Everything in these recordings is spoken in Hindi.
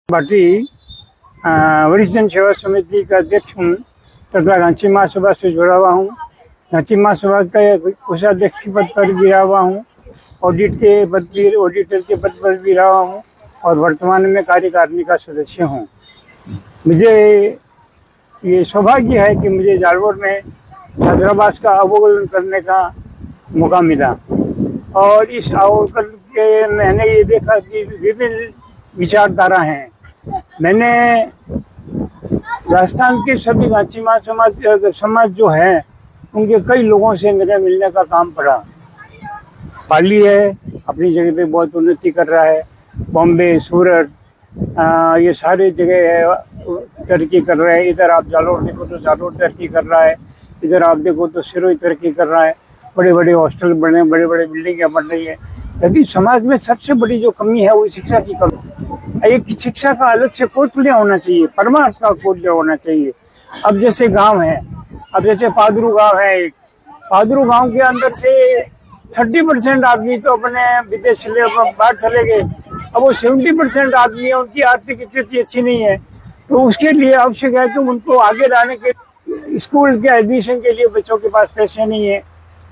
पार्टी वरिष्ठ जन सेवा समिति का अध्यक्ष हूँ तथा रांची महासभा से जुड़ा हुआ हूँ। रांची महासभा का कोषाध्यक्ष के पद पर भी रहा हुआ हूँ, ऑडिटर के पद पर भी रहा हूँ और वर्तमान में कार्यकारिणी का सदस्य हूँ। मुझे ये सौभाग्य है कि मुझे जालौर में छात्रावास का अवलोकन करने का मौका मिला और इस अवलोकन के मैंने ये देखा कि विभिन्न विचारधारा हैं। मैंने राजस्थान के सभी रांची समाज जो है उनके कई लोगों से मेरे मिलने का काम पड़ा। पाली है, अपनी जगह पे बहुत उन्नति कर रहा है। बॉम्बे, सूरत, ये सारे जगह तरक्की कर रहे हैं। इधर आप जालौर देखो तो जालौर तरक्की कर रहा है, इधर आप देखो तो सिरोही तरक्की कर रहा है। बड़े बड़े हॉस्टल बने, बड़े बड़े बिल्डिंगें बन रही है। लेकिन समाज में सबसे बड़ी जो कमी है वो शिक्षा की कमी। एक शिक्षा का अलग से कौशल्य होना चाहिए, परमार्थ का कौशल्य होना चाहिए। अब जैसे गांव है, अब जैसे पादरू गांव है, एक पादरू गांव के अंदर से 30% आदमी तो अपने विदेश बाहर चले गए। अब वो 70% आदमी है, उनकी आर्थिक स्थिति अच्छी नहीं है, तो उसके लिए आवश्यक है कि उनको आगे लाने के स्कूल के एडमिशन के लिए बच्चों के पास पैसे नहीं है,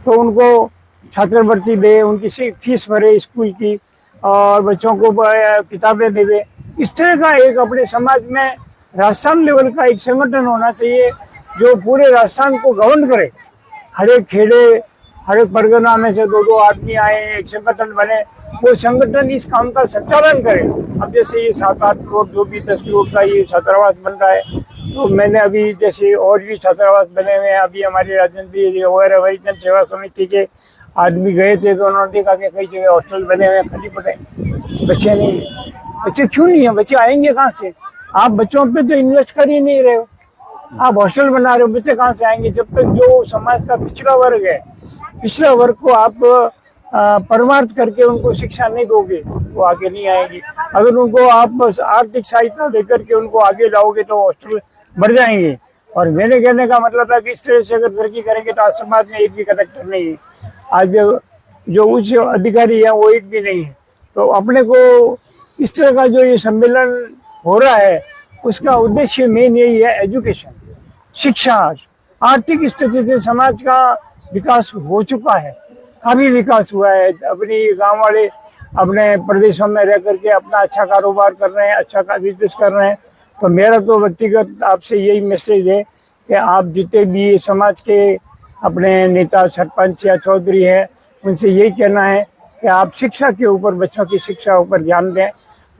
तो उनको छात्रवृत्ति दे, उनकी फीस भरे स्कूल की और बच्चों को किताबें देवे। इस तरह का एक अपने समाज में राजस्थान लेवल का एक संगठन होना चाहिए जो पूरे राजस्थान को गवर्न करे। हर एक खेड़े, हर एक परगना में से 2-2 आदमी आए, एक संगठन बने, वो संगठन इस काम का संचालन करे। अब जैसे ये 7-8 करोड़ जो भी 10 करोड़ का ये छात्रावास बन रहा है, तो मैंने अभी जैसे और भी छात्रावास बने हुए हैं। अभी हमारे राजनीति वगैरह वरिष्ठ जन सेवा समिति के आदमी गए थे तो उन्होंने देखा कि कई जगह हॉस्टल बने हुए खाली पड़े, बच्चे नहीं है। बच्चे क्यों नहीं है? बच्चे आएंगे कहाँ से? आप बच्चों पे तो इन्वेस्ट कर ही नहीं रहे हो, आप हॉस्टल बना रहे हो, बच्चे कहाँ से आएंगे? जब तक जो समाज का पिछड़ा वर्ग है, पिछड़ा वर्ग को आप परमार्थ करके उनको शिक्षा नहीं दोगे वो आगे नहीं आएगी। अगर उनको आप आर्थिक सहायता देकर के उनको आगे लाओगे तो हॉस्टल बढ़ जाएंगे। और मेरे कहने का मतलब है कि इस तरह से अगर तरक्की करेंगे तो आज समाज में एक भी कलेक्टर नहीं है, आज जो उच्च अधिकारी है वो एक भी नहीं है। तो अपने को इस तरह का जो ये सम्मेलन हो रहा है उसका उद्देश्य मेन यही है, एजुकेशन, शिक्षा। आर्थिक स्थिति से समाज का विकास हो चुका है, काफी विकास हुआ है। अपनी गांव वाले अपने प्रदेशों में रह करके अपना अच्छा कारोबार कर रहे हैं, अच्छा बिजनेस कर रहे हैं। तो मेरा तो व्यक्तिगत आपसे यही मैसेज है कि आप जितने भी समाज के अपने नेता, सरपंच या चौधरी है, उनसे यही कहना है कि आप शिक्षा के ऊपर, बच्चों की शिक्षा ऊपर ध्यान दें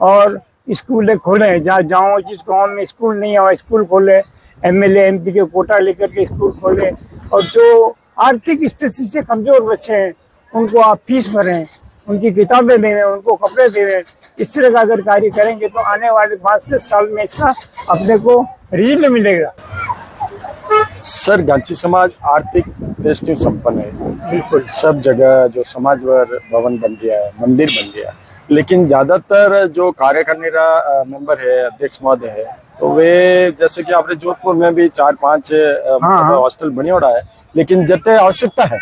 और स्कूलें खोलें। जहाँ जिस गांव में स्कूल नहीं है स्कूल खोलें, एमएलए एमपी के कोटा लेकर के स्कूल खोलें। और जो आर्थिक स्थिति से कमजोर बच्चे हैं उनको आप फीस भरें, उनकी किताबें देवें, उनको कपड़े देवें। इस तरह का अगर कार्य करेंगे तो आने वाले 5-10 साल में इसका अपने को रिजल्ट मिलेगा। सर, गांची समाज आर्थिक दृष्टि संपन्न है, बिल्कुल सब जगह जो समाज भवन बन गया है, मंदिर बन गया, लेकिन ज्यादातर जो कार्यकारिणी मेंबर है, अध्यक्ष महोदय है, तो वे जैसे कि आपने जोधपुर में भी 4-5 हॉस्टल बनी हो रहा है, लेकिन जटे आवश्यकता है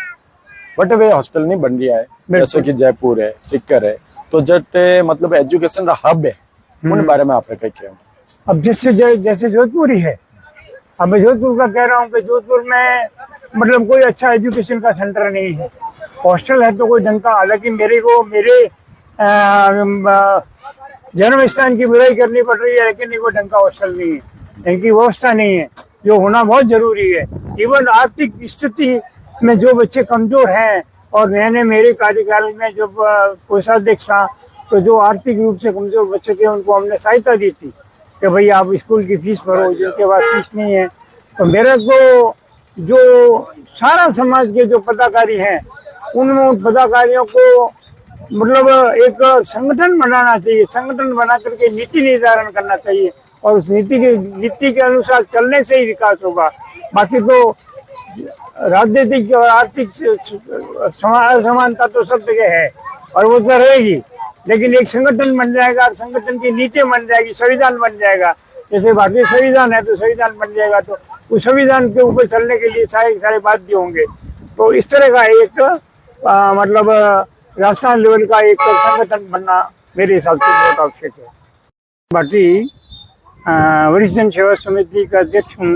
बट वे हॉस्टल नहीं बन गया है। जैसे कि जयपुर है, सीकर है, तो जटे मतलब एजुकेशन का हब है, उन बारे में आपने क्या किया? अब जैसे जोधपुर ही है, अब मैं जोधपुर का कह रहा हूँ कि जोधपुर में मतलब कोई अच्छा एजुकेशन का सेंटर नहीं है। हॉस्टल है तो कोई ढंग का, हालांकि मेरे जन्म स्थान की बुराई करनी पड़ रही है, लेकिन कोई ढंग का हॉस्टल नहीं है, ढंग की व्यवस्था नहीं है, जो होना बहुत जरूरी है। इवन आर्थिक स्थिति में जो बच्चे कमजोर हैं, और मैंने मेरे कार्यकाल में जब कोषाध्यक्ष था तो जो आर्थिक रूप से कमजोर बच्चे थे उनको हमने सहायता दी थी कि भाई आप स्कूल की फीस भरो, जिनके पास फीस नहीं है। तो मेरे को जो सारा समाज के जो पदाधिकारी हैं उनमें उन पदाधिकारियों को मतलब एक संगठन बनाना चाहिए, संगठन बना करके नीति निर्धारण करना चाहिए और उस नीति के अनुसार चलने से ही विकास होगा। बाकी तो राजनीतिक और आर्थिक असमानता तो सब जगह है और वो तो रहेगी, लेकिन एक संगठन बन जाएगा, संगठन की नीतियां बन जाएगी, संविधान बन जाएगा। जैसे भारतीय संविधान है तो संविधान बन जाएगा, तो उस संविधान के ऊपर चलने के लिए सारे बाध्य होंगे। तो इस तरह का एक मतलब राजस्थान लेवल का एक संगठन बनना मेरे हिसाब से बहुत आवश्यक है। पार्टी वरिष्ठ जन सेवा समिति का अध्यक्ष हूँ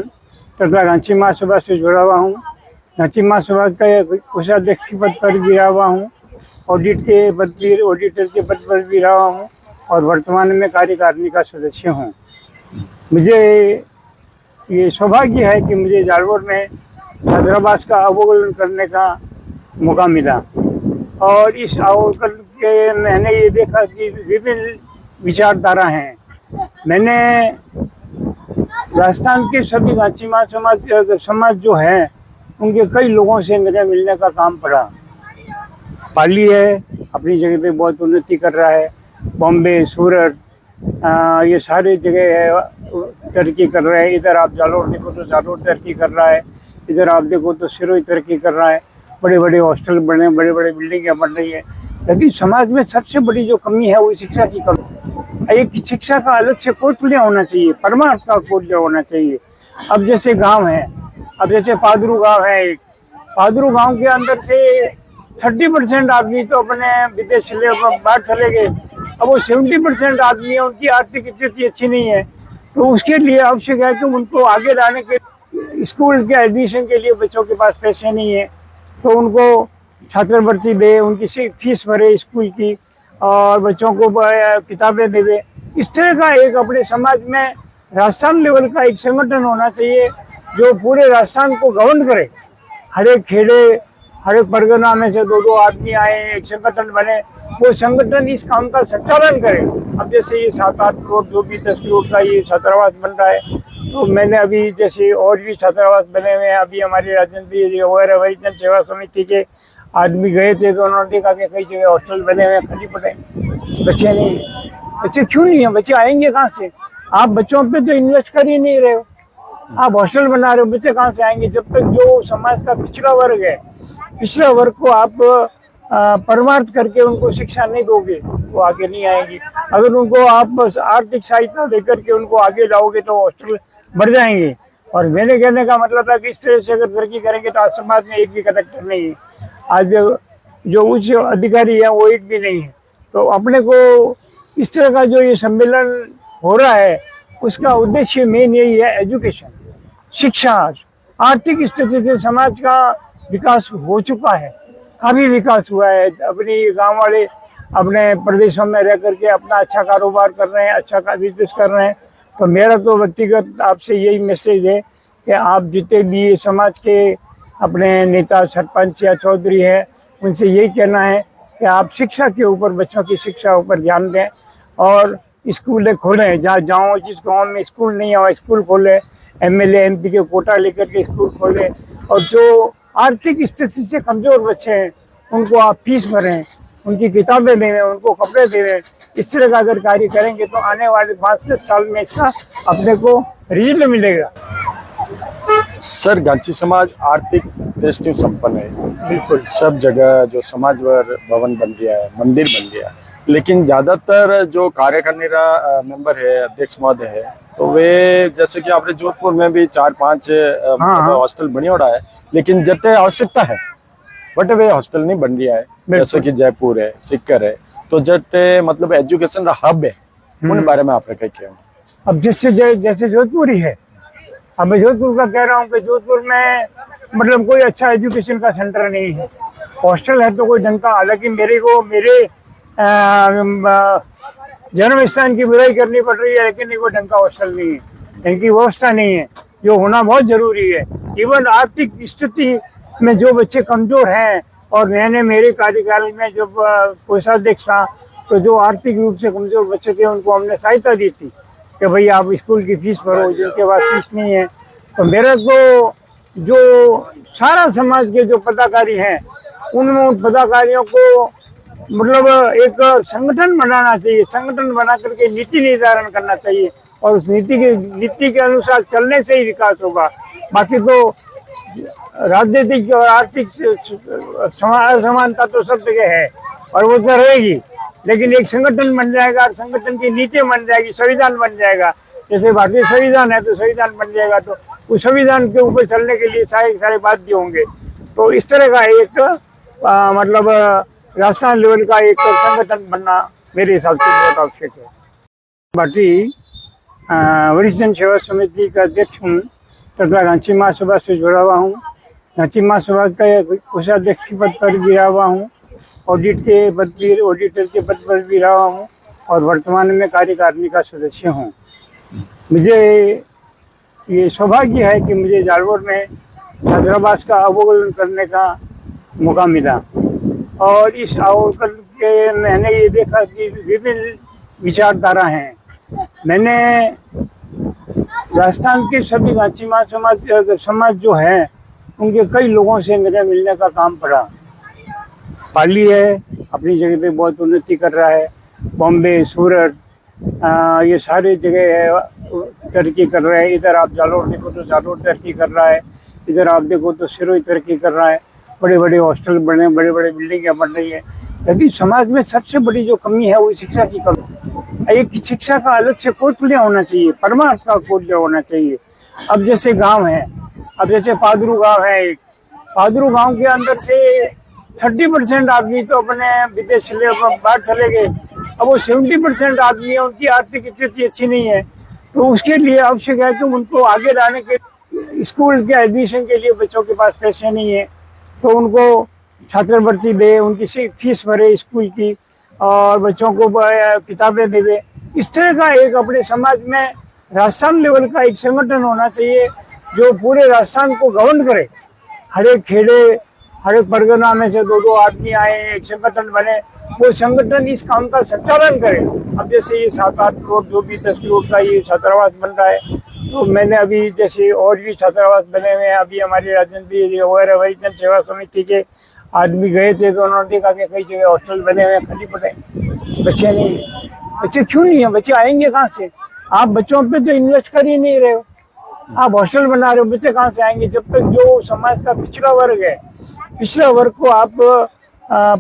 तथा गांची महासभा से जुड़ा हुआ हूँ। गांची महासभा का कोषाध्यक्ष पद पर भी रहा हुआ हूँ। ऑडिटर के पद पर भी रहा हूँ और वर्तमान में कार्यकारिणी का सदस्य हूँ। मुझे ये सौभाग्य है कि मुझे जालौर में छात्रावास का अवलोकन करने का मौका मिला और इस अवलोकन के मैंने ये देखा कि विभिन्न विचारधारा हैं। मैंने राजस्थान के सभी गांची समाज जो हैं उनके कई लोगों से मेरे मिलने का काम पड़ा। पाली है, अपनी जगह पे बहुत उन्नति कर रहा है। बॉम्बे, सूरत, ये सारे जगह है तरक्की कर रहे हैं। इधर आप जालौर देखो तो जालौर तरक्की कर रहा है, इधर आप देखो तो सिरोही तरक्की कर रहा है। बड़े बड़े हॉस्टल बने, बड़े बड़े बिल्डिंगें बन रही है। लेकिन समाज में सबसे बड़ी जो कमी है वो शिक्षा की कमी। एक शिक्षा का अलग से कोर्स होना चाहिए, परमार्थ का कोर्स होना चाहिए। अब जैसे गाँव है, अब जैसे पादरू गाँव है, एक पादरू गाँव के अंदर से 30% आदमी तो अपने विदेश चले बाहर चले गए। अब वो 70% आदमी है, उनकी आर्थिक स्थिति अच्छी नहीं है। तो उसके लिए आवश्यक है कि उनको आगे लाने के स्कूल के एडमिशन के लिए बच्चों के पास पैसे नहीं है तो उनको छात्रवृत्ति दे, उनकी फीस भरे स्कूल की और बच्चों को किताबें देवे। इस तरह का एक अपने समाज में राजस्थान लेवल का एक संगठन होना चाहिए जो पूरे राजस्थान को गवर्न करे। हर एक खेड़े, हर एक परगना में से 2-2 आदमी आए, एक संगठन बने, वो संगठन इस काम का संचालन करे। अब जैसे ये 7-8 करोड़ जो भी 10 करोड़ का ये छात्रावास बन रहा है, तो मैंने अभी जैसे और भी छात्रावास बने हुए हैं। अभी हमारे राजनीति वरिष्ठ जन सेवा समिति के आदमी गए थे तो उन्होंने देखा कि कई जगह हॉस्टल बने हुए हैं, खाली पड़े, बच्चे नहीं है। बच्चे क्यों नहीं है? बच्चे आएंगे कहाँ से? आप बच्चों पे तो इन्वेस्ट कर ही नहीं रहे हो, आप हॉस्टल बना रहे हो, बच्चे कहाँ से आएंगे? जब तक जो समाज का पिछड़ा वर्ग है, पिछड़ा वर्ग को आप परमार्थ करके उनको शिक्षा नहीं दोगे वो आगे नहीं आएंगी। अगर उनको आप आर्थिक सहायता देकर के उनको आगे लाओगे तो हॉस्टल बढ़ जाएंगे। और मेरे कहने का मतलब है कि इस तरह से अगर तरक्की करेंगे तो आज समाज में एक भी कलेक्टर नहीं है, आज जो उच्च अधिकारी है वो एक भी नहीं है। तो अपने को इस तरह का जो ये सम्मेलन हो रहा है उसका उद्देश्य मेन यही है, एजुकेशन, शिक्षा। आर्थिक स्थिति से समाज का विकास हो चुका है, काफ़ी विकास हुआ है। अपनी गांव वाले अपने प्रदेशों में रह करके अपना अच्छा कारोबार कर रहे हैं, अच्छा बिजनेस कर रहे हैं। तो मेरा तो व्यक्तिगत आपसे यही मैसेज है कि आप जितने भी समाज के अपने नेता, सरपंच या चौधरी हैं, उनसे यही कहना है कि आप शिक्षा के ऊपर, बच्चों की शिक्षा ऊपर ध्यान दें और स्कूलें खोलें। जहाँ जिस गाँव में स्कूल नहीं है वहाँ स्कूल खोलें, MLA MP के कोटा लेकर के स्कूल खोलें। और जो आर्थिक स्थिति से कमज़ोर बच्चे हैं उनको आप फीस भरें, उनकी किताबें देवें, उनको कपड़े देवें। इस तरह का अगर कार्य करेंगे तो आने वाले 5-10 साल में इसका अपने को रिजल्ट मिलेगा। सर, गांची समाज आर्थिक दृष्टि संपन्न है। बिल्कुल, सब जगह जो समाज भवन बन गया है, मंदिर बन गया, लेकिन ज्यादातर जो कार्यकारिणी मेंबर है, अध्यक्ष महोदय है, तो वे जैसे कि आपने जोधपुर में भी 4-5 हॉस्टल बनी हो रहा है, लेकिन जटे आवश्यकता है बट वे हॉस्टल नहीं बन रहा है। जैसे कि जयपुर है, सिक्कर है, तो जटे मतलब एजुकेशन का हब है, उन बारे में आपने क्या किया? अब जैसे जोधपुर ही है। अब मैं जोधपुर का कह रहा हूँ कि जोधपुर में मतलब कोई अच्छा एजुकेशन का सेंटर नहीं है। हॉस्टल है तो कोई ढंग का, हालांकि मेरे जन्म स्थान की बुराई करनी पड़ रही है, लेकिन कोई ढंग का हॉस्टल नहीं है, ढंग की व्यवस्था नहीं है, जो होना बहुत जरूरी है। इवन आर्थिक स्थिति में जो बच्चे कमजोर हैं, और मैंने मेरे कार्यकाल में जब कोषाध्यक्ष था तो जो आर्थिक रूप से कमजोर बच्चे थे उनको हमने सहायता दी थी कि भाई आप स्कूल की फीस भरो, जिनके पास फीस नहीं है। तो मेरा को जो सारा समाज के जो पदाधिकारी हैं उनमें उन पदाधिकारियों को मतलब एक संगठन बनाना चाहिए, संगठन बना करके नीति निर्धारण करना चाहिए और उस नीति के अनुसार चलने से ही विकास होगा। बाकी तो राजनीतिक और आर्थिक असमानता तो सब जगह है और वो तो रहेगी, लेकिन एक संगठन बन जाएगा, संगठन की नीति बन जाएगी, संविधान बन जाएगा। जैसे भारतीय संविधान है तो संविधान बन जाएगा, तो उस संविधान के ऊपर चलने के लिए सारे बाध्य होंगे। तो इस तरह का एक मतलब राजस्थान लेवल का एक संगठन बनना मेरे हिसाब से बहुत आवश्यक है। पार्टी वरिष्ठ जन सेवा समिति का अध्यक्ष हूँ तथा गांची महासभा से जुड़ा हुआ हूँ। गांची महासभा का कोषाध्यक्ष पद पर भी रहा हुआ हूँ, ऑडिटर के पद पर भी रहा हूँ और वर्तमान में कार्यकारिणी का सदस्य हूँ। मुझे ये सौभाग्य है कि मुझे जालौर में छात्रावास का अवलोकन करने का मौका मिला और इस अवलोकन के मैंने ये देखा कि विभिन्न विचारधारा हैं। मैंने राजस्थान के सभी गांची समाज जो है उनके कई लोगों से मेरे मिलने का काम पड़ा। पाली है, अपनी जगह पे बहुत उन्नति कर रहा है। बॉम्बे, सूरत, ये सारे जगह तरक्की कर रहे हैं। इधर आप जालौर देखो तो जालौर तरक्की कर रहा है, इधर आप देखो तो सिरोही तरक्की कर रहा है। बड़े बड़े हॉस्टल बने, बड़े बड़े बिल्डिंगें बन रही है। लेकिन समाज में सबसे बड़ी जो कमी है वो शिक्षा की कमी। एक शिक्षा का अलग से कौशल्य होना चाहिए, परमार्थ का कौशल्य होना चाहिए। अब जैसे गांव है, अब जैसे पादरू गांव है, एक पादरू गांव के अंदर से 30% आदमी तो अपने विदेश चले बाहर चले गए। अब वो 70% आदमी है, उनकी आर्थिक स्थिति अच्छी नहीं है। तो उसके लिए आवश्यक है कि उनको आगे लाने के स्कूल के एडमिशन के लिए बच्चों के पास पैसे नहीं है तो उनको छात्रवृत्ति दे, उनकी फीस भरे स्कूल की और बच्चों को किताबें देवे। इस तरह का एक अपने समाज में राजस्थान लेवल का एक संगठन होना चाहिए जो पूरे राजस्थान को गवर्न करे। हर एक खेड़े, हर एक परगना में से 2-2 आदमी आए, एक संगठन बने, वो संगठन इस काम का संचालन करे। अब जैसे ये 7-8 करोड़ जो भी 10 करोड़ का ये छात्रावास बन रहा है, तो मैंने अभी जैसे और भी छात्रावास बने हुए हैं। अभी हमारी राजनीति वगैरह वरिष्ठ जन सेवा समिति के आदमी गए थे तो उन्होंने देखा कि कई जगह हॉस्टल बने हुए हैं, खाली पड़े, बच्चे नहीं है। बच्चे क्यों नहीं है? बच्चे आएंगे कहाँ से? आप बच्चों पे तो इन्वेस्ट कर ही नहीं रहे हो, आप हॉस्टल बना रहे हो, बच्चे कहाँ से आएंगे? जब तक जो समाज का पिछड़ा वर्ग है, पिछड़ा वर्ग को आप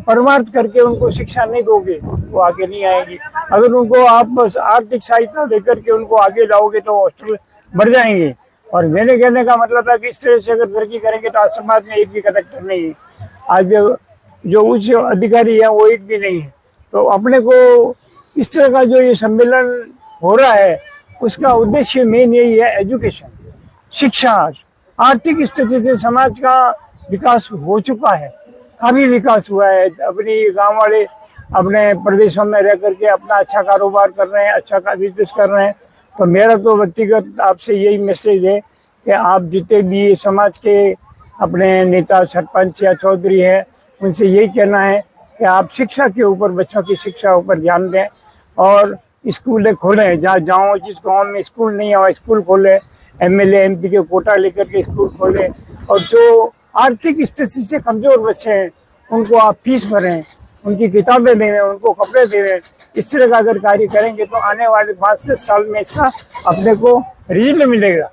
परमार्थ करके उनको शिक्षा नहीं दोगे वो आगे नहीं आएगी। अगर उनको आप आर्थिक सहायता देकर के उनको आगे लाओगे तो हॉस्टल बढ़ जाएंगे। और मेरे कहने का मतलब है कि इस तरह से अगर तरक्की करेंगे तो आज समाज में एक भी कलेक्टर नहीं है, आज जो उच्च अधिकारी है वो एक भी नहीं है। तो अपने को इस तरह का जो ये सम्मेलन हो रहा है उसका उद्देश्य मेन यही है, एजुकेशन, शिक्षा। आर्थिक स्थिति से समाज का विकास हो चुका है, काफी विकास हुआ है। अपनी गांव वाले अपने प्रदेशों में रह करके अपना अच्छा कारोबार कर रहे हैं, अच्छा बिजनेस कर रहे हैं। तो मेरा तो व्यक्तिगत आपसे यही मैसेज है कि आप जितने भी समाज के अपने नेता, सरपंच या चौधरी हैं, उनसे यही कहना है कि आप शिक्षा के ऊपर, बच्चों की शिक्षा ऊपर ध्यान दें और स्कूलें खोलें। जहाँ जिस गाँव में स्कूल नहीं है वहाँ स्कूल खोलें, MLA MP के कोटा लेकर के स्कूल खोलें। और जो आर्थिक स्थिति से कमजोर बच्चे हैं उनको आप फीस भरें, उनकी किताबें देवें, उनको कपड़े देवें। इस तरह का अगर कार्य करेंगे तो आने वाले 5-10 साल में इसका अपने को रिजल्ट मिलेगा।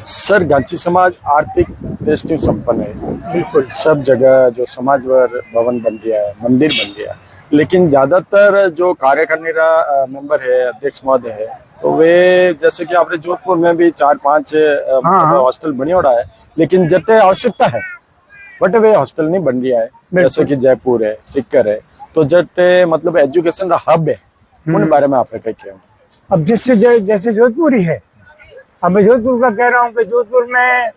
सर, गांची समाज आर्थिक दृष्टि संपन्न है। बिल्कुल, सब जगह जो समाजवर भवन बन गया है, मंदिर बन गया, लेकिन ज्यादातर जो कार्य करने का मेंबर है, अध्यक्ष महोदय है, तो वे जैसे कि आपने जोधपुर में भी 4-5 हॉस्टल बने हो रहा है, लेकिन जते आवश्यकता है बट वे हॉस्टल नहीं बन गया है। जैसे कि जयपुर है, सीकर है, तो जटे मतलब एजुकेशन का हब है, उन बारे में आपने क्या किया? अब जैसे जोधपुर ही है। अब मैं जोधपुर का कह रहा हूँ कि जोधपुर में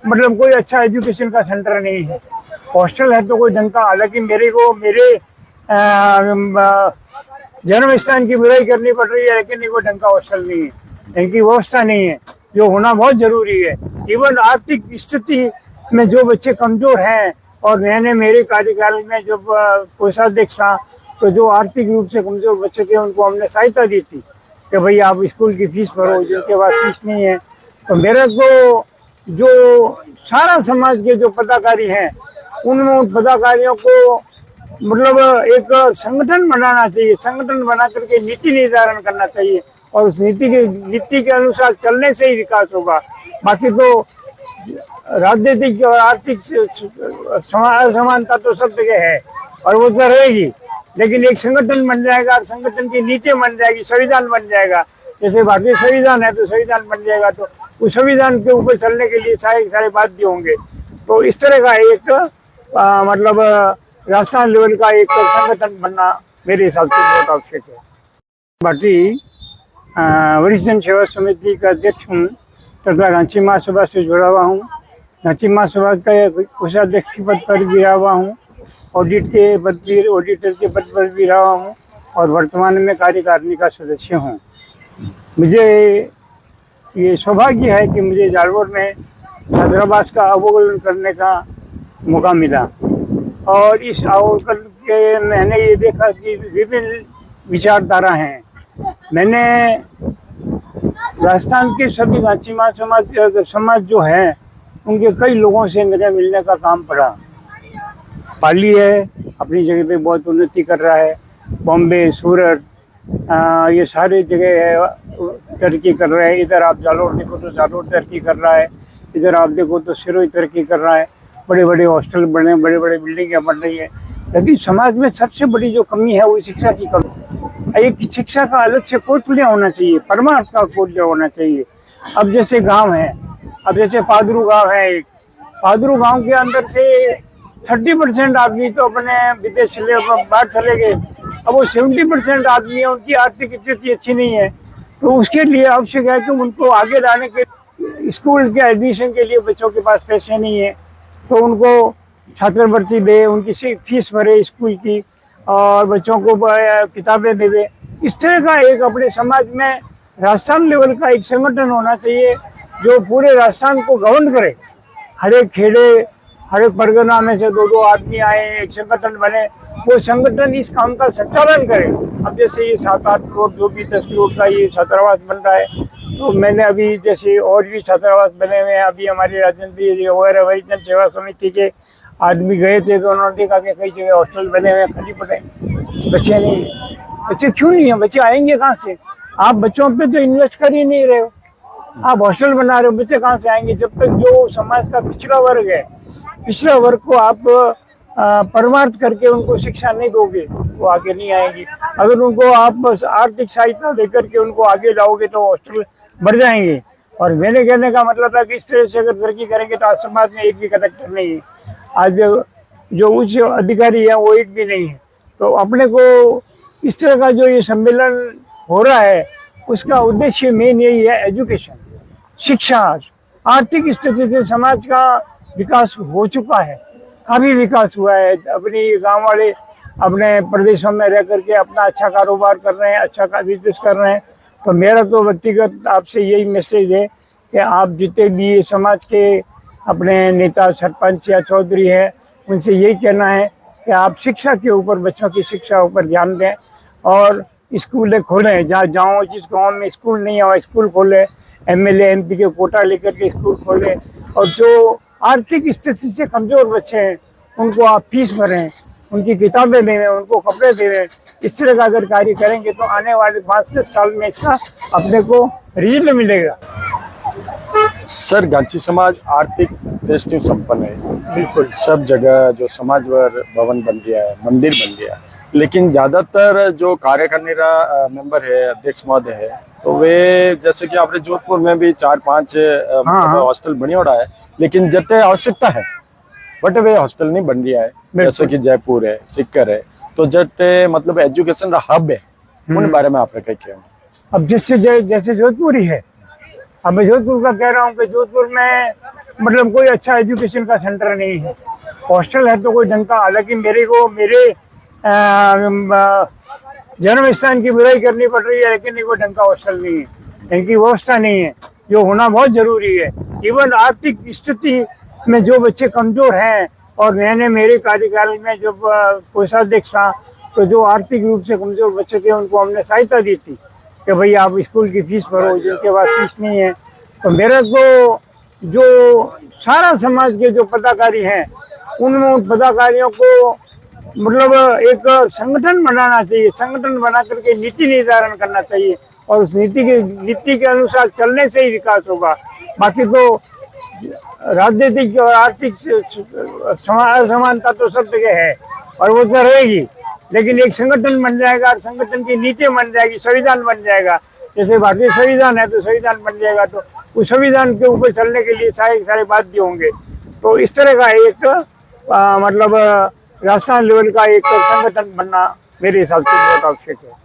मतलब कोई अच्छा एजुकेशन का सेंटर नहीं है। हॉस्टल है तो कोई ढंग का, हालांकि मेरे जन्म स्थान की बुराई करनी पड़ रही है, लेकिन कोई ढंग का हॉस्टल नहीं है, इनकी व्यवस्था नहीं है, जो होना बहुत जरूरी है। इवन आर्थिक स्थिति में जो बच्चे कमजोर हैं, और मैंने मेरे कार्यकाल में जब कोषाध्यक्ष था तो जो आर्थिक रूप से कमजोर बच्चे थे उनको हमने सहायता दी थी कि भाई आप स्कूल की फीस भरो, जिनके पास फीस नहीं है। तो मेरे को जो सारा समाज के जो पदाधिकारी हैं उन पदाधिकारियों को मतलब एक संगठन बनाना चाहिए, संगठन बना करके नीति निर्धारण करना चाहिए और उस नीति के अनुसार चलने से ही विकास होगा। बाकी तो राजनीतिक और आर्थिक असमानता तो सब जगह है और वो तो रहेगी, लेकिन एक संगठन बन जाएगा, संगठन की नीति बन जाएगी, संविधान बन जाएगा। जैसे भारतीय संविधान है तो संविधान बन जाएगा, तो उस संविधान के ऊपर चलने के लिए सारे बाध्य होंगे। तो इस तरह का एक मतलब राजस्थान लेवल का एक संगठन बनना मेरे हिसाब से बहुत आवश्यक है। पार्टी वरिष्ठ जन सेवा समिति का अध्यक्ष हूँ तथा गांची महासभा से जुड़ा हुआ हूँ। गांची महासभा का कोषाध्यक्ष पद पर भी रहा हुआ हूँ, ऑडिटर के पद पर भी रहा हूँ और वर्तमान में कार्यकारिणी का सदस्य हूँ। मुझे ये सौभाग्य है कि मुझे जालौर में छात्रावास का अवलोकन करने का मौका मिला और इस अवलोकन के मैंने ये देखा कि विभिन्न विचारधारा हैं। मैंने राजस्थान के सभी गांची समाज जो हैं उनके कई लोगों से मेरे मिलने का काम पड़ा। पाली है, अपनी जगह पे बहुत उन्नति कर रहा है। बॉम्बे, सूरत, ये सारे जगह है तरक्की कर रहे हैं। इधर आप जालौर देखो तो जालौर तरक्की कर रहा है, इधर आप देखो तो सिरोही तरक्की कर रहा है। बड़े बड़े हॉस्टल बने, बड़े बड़े बिल्डिंगें बन रही है। लेकिन समाज में सबसे बड़ी जो कमी है वो शिक्षा की कमी। एक शिक्षा का अलग से कौशल्य होना चाहिए, परमार्थ का कौशल्य होना चाहिए। अब जैसे गांव है, अब जैसे पादरू गांव है, एक पादरू गांव के अंदर से 30% आदमी तो अपने विदेश चले, बाहर चले गए। अब वो 70% आदमी है, उनकी आर्थिक स्थिति अच्छी नहीं है, तो उसके लिए आवश्यक है कि उनको आगे लाने के स्कूल के एडमिशन के लिए बच्चों के पास पैसे नहीं है, तो उनको छात्रवृत्ति दे, उनकी फीस भरे स्कूल की और बच्चों को किताबें देवे। इस तरह का एक अपने समाज में राजस्थान लेवल का एक संगठन होना चाहिए जो पूरे राजस्थान को गवर्न करे। हर एक खेड़े, हर एक परगना में से 2-2 आदमी आए, एक संगठन बने, वो संगठन इस काम का संचालन करे। अब जैसे ये 7-8 करोड़ जो भी 10 करोड़ का ये छात्रावास बन रहा है, तो मैंने अभी जैसे और भी छात्रावास बने हुए हैं। अभी हमारे राजनीति वगैरह वही जन सेवा समिति के आदमी गए थे तो उन्होंने देखा कि कई जगह हॉस्टल बने हुए हैं, खाली पड़े, बच्चे नहीं है। बच्चे क्यों नहीं है? बच्चे आएंगे कहाँ से? आप बच्चों पे तो इन्वेस्ट कर ही नहीं रहे हो, आप हॉस्टल बना रहे हो, बच्चे कहाँ से आएंगे? जब तक जो समाज का पिछड़ा वर्ग है, पिछड़ा वर्ग को आप परमार्थ करके उनको शिक्षा नहीं दोगे वो आगे नहीं आएगी। अगर उनको आप आर्थिक सहायता देकर के उनको आगे लाओगे तो हॉस्टल बढ़ जाएंगे। और मेरे कहने का मतलब है कि इस तरह से अगर तरक्की करेंगे तो आज समाज में एक भी कलेक्टर नहीं है, आज जो उच्च अधिकारी है वो एक भी नहीं है। तो अपने को इस तरह का जो ये सम्मेलन हो रहा है उसका उद्देश्य मेन यही है, एजुकेशन, शिक्षा। आर्थिक स्थिति से समाज का विकास हो चुका है, काफ़ी विकास हुआ है। अपनी गांव वाले अपने प्रदेशों में रह करके अपना अच्छा कारोबार कर रहे हैं, अच्छा बिजनेस कर रहे हैं। तो मेरा तो व्यक्तिगत आपसे यही मैसेज है कि आप जितने भी समाज के अपने नेता, सरपंच या चौधरी हैं, उनसे यही कहना है कि आप शिक्षा के ऊपर, बच्चों की शिक्षा ऊपर ध्यान दें और स्कूलें खोलें। जहाँ जिस गांव में स्कूल नहीं है वहाँ स्कूल खोलें, एमएलए एमपी के कोटा लेकर के स्कूल खोलें। और जो आर्थिक स्थिति से कमज़ोर बच्चे हैं उनको आप फीस भरें, उनकी किताबें देवें, उनको कपड़े देवें। इस तरह का अगर कार्य करेंगे तो आने वाले 5-10 साल में इसका अपने को रिजल्ट मिलेगा। सर, गांची समाज आर्थिक दृष्टि संपन्न है। बिल्कुल, सब जगह जो समाजवर भवन बन गया है, मंदिर बन गया, लेकिन ज्यादातर जो कार्य करने का मेंबर है, अध्यक्ष महोदय है, तो वे जैसे कि आपने जोधपुर में भी 4-5 हॉस्टल बनी हो रहा है, लेकिन जटे आवश्यकता है बट वे हॉस्टल नहीं बन गया है। जैसे कि जयपुर है, सिक्कर है, तो जटे मतलब एजुकेशन का हब है, उन बारे में आपने क्या किया? अब जैसे जोधपुर ही है, अब मैं जोधपुर का कह रहा हूँ कि जोधपुर में मतलब कोई अच्छा एजुकेशन का सेंटर नहीं है। हॉस्टल है तो कोई ढंग का, हालांकि मेरे जन्म स्थान की बुराई करनी पड़ रही है, लेकिन कोई ढंग का हॉस्टल नहीं है, ढंग की व्यवस्था नहीं है, जो होना बहुत जरूरी है। इवन आर्थिक स्थिति में जो बच्चे कमजोर हैं, और मैंने मेरे कार्यकाल में जब कोषाध्यक्ष था तो जो आर्थिक रूप से कमजोर बच्चे थे उनको हमने सहायता दी थी कि भाई आप स्कूल की फीस भरो, जिनके पास फीस नहीं है। तो मेरा को जो सारा समाज के जो पदाधिकारी हैं उनमें उन पदाधिकारियों को मतलब एक संगठन बनाना चाहिए, संगठन बना करके नीति निर्धारण करना चाहिए और उस नीति के अनुसार चलने से ही विकास होगा। बाकी तो राजनीतिक और आर्थिक असमानता तो सब जगह है और वो तो रहेगी, लेकिन एक संगठन बन जाएगा, संगठन की नीतियाँ बन जाएगी, संविधान बन जाएगा। जैसे भारतीय संविधान है तो संविधान बन जाएगा, तो उस संविधान के ऊपर चलने के लिए सारे बाध्य होंगे। तो इस तरह का एक मतलब राजस्थान लेवल का एक संगठन बनना मेरे हिसाब से बहुत आवश्यक है।